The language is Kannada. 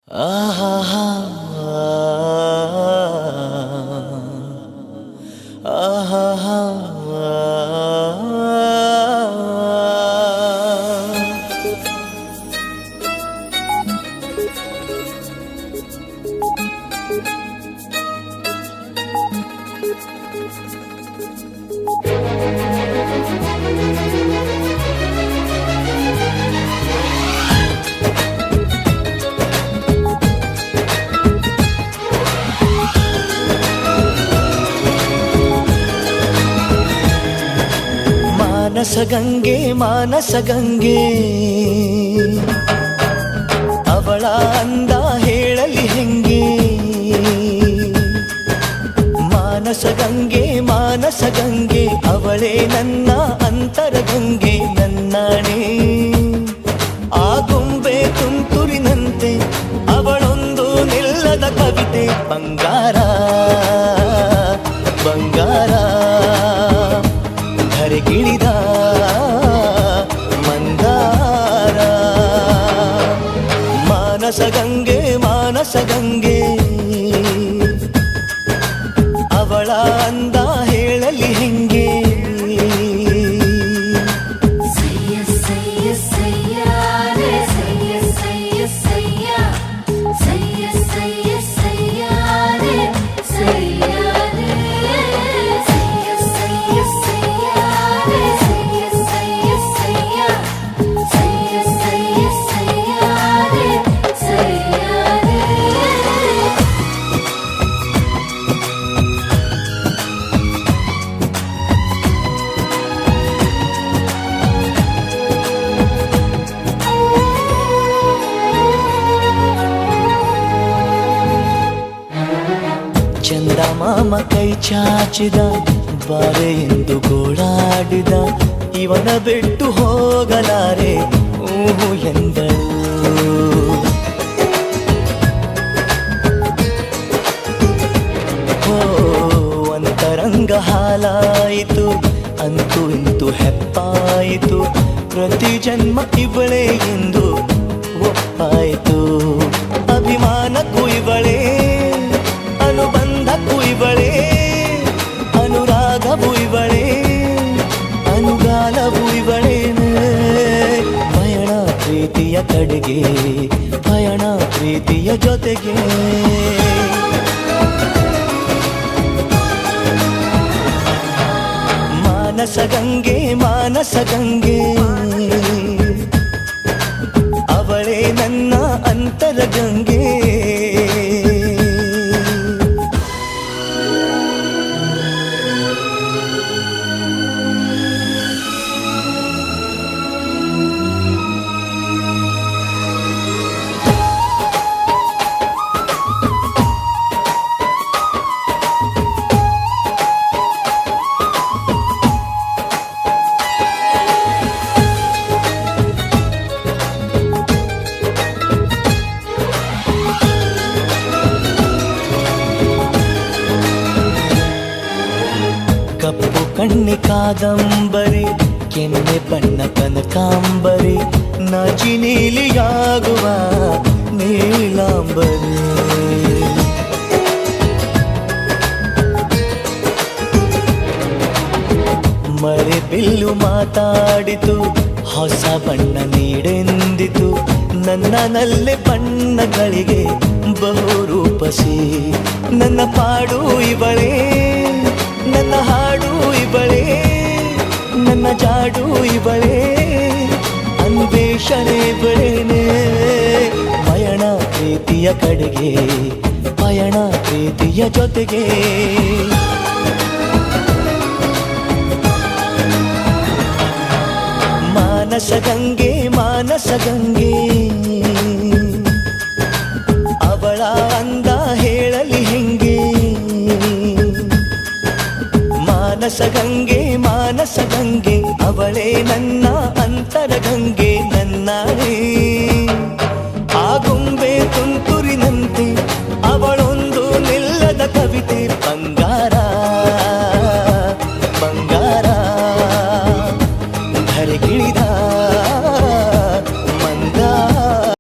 ಆಹಾ ಆಹಾ ಮಾನಸಗಂಗೆ ಮಾನಸಗಂಗೆ ಅವಳ ಅಂದ ಹೇಳಲಿ ಹೆಂಗೆ. ಮಾನಸಗಂಗೆ ಮಾನಸಗಂಗೆ ಅವಳೇ ನನ್ನ ಅಂತರಗಂಗೆ ನನ್ನಾಣೆ. ಆ ಗೊಂಬೆ ತುಂತುರಿನಂತೆ ಅವಳೊಂದು ನಿಲ್ಲದ ಕವಿತೆ. ಬಂಗಾರ ಬಂಗಾರ ಧರೆಗಿಳಿದ ಮಂದಾರ. ಮಾನಸಗಂಗೆ ಮಾನಸಗಂಗೆ ಅವಳ ಅಂದ ಹೇಳಲಿ ಹೆಂಗೆ. ಚಂದ ಮಾಮ ಕೈ ಚಾಚಿದ ಬಾರೆ ಎಂದು ಗೋಳಾಡಿದ. ಇವನ ಬಿಟ್ಟು ಹೋಗಲಾರೆ ಊಹು ಎಂದಳು. ಅಂತರಂಗ ಹಾಲಾಯಿತು ಅಂತೂ ಇಂತೂ ಹೆಪ್ಪಾಯಿತು. ಪ್ರತಿ ಜನ್ಮ ಇವಳೇ ಎಂದು ಒಪ್ಪಾಯಿತು. ಅಭಿಮಾನಕ್ಕೂ ಇವಳೇ ಅನುಬಂಧಕ್ಕೂ ಇವಳೇ ಅನುರಾಗವೂ ಇವಳೇ ಅನುಗಾಲವೂ ಇವಳೇನೆ. ಪಯಣ ಪ್ರೀತಿಯ ಕಡೆಗೆ ಪಯಣ ಪ್ರೀತಿಯ ಜೊತೆಗೆ. ಮಾನಸಗಂಗೆ ಮಾನಸಗಂಗೆ ಅವಳೇ ನನ್ನ ಅಂತರಗಂಗೆ. ಕಪ್ಪು ಕಣ್ಣಿ ಕಾದಂಬರಿ ಕೆನ್ನೆ ಬಣ್ಣ ಕನಕಾಂಬರಿ. ನಾಚಿ ನೀಲಿಯಾಗುವ ನೀಲಾಂಬರಿ. ಮಳೆ ಬಿಲ್ಲು ಮಾತಾಡಿತು ಹೊಸ ಬಣ್ಣ ನೀಡೆಂದಿತು. ನನ್ನನಲ್ಲೇ ಬಣ್ಣಗಳಿಗೆ ಬಹುರೂಪಸಿ. ನನ್ನ ಪಾಡು ಇವಳೇ ನನ್ನ ಹಾಡು ಇವಳೇ ನನ್ನ ಜಾಡು ಇವಳೇ ಅನ್ವೇಷಣೆ ಇವಳೇನೆ. ಪಯಣ ಪ್ರೀತಿಯ ಕಡೆಗೆ ಪಯಣ ಪ್ರೀತಿಯ ಜೊತೆಗೆ. ಮಾನಸಗಂಗೆ ಮಾನಸಗಂಗೆ ಅವಳ ಅಂದ ಹೇಳಲಿ ಹೆಂಗೆ. ಮಾನಸಗಂಗೆ ಮಾನಸಗಂಗೆ ಅವಳೇ ನನ್ನ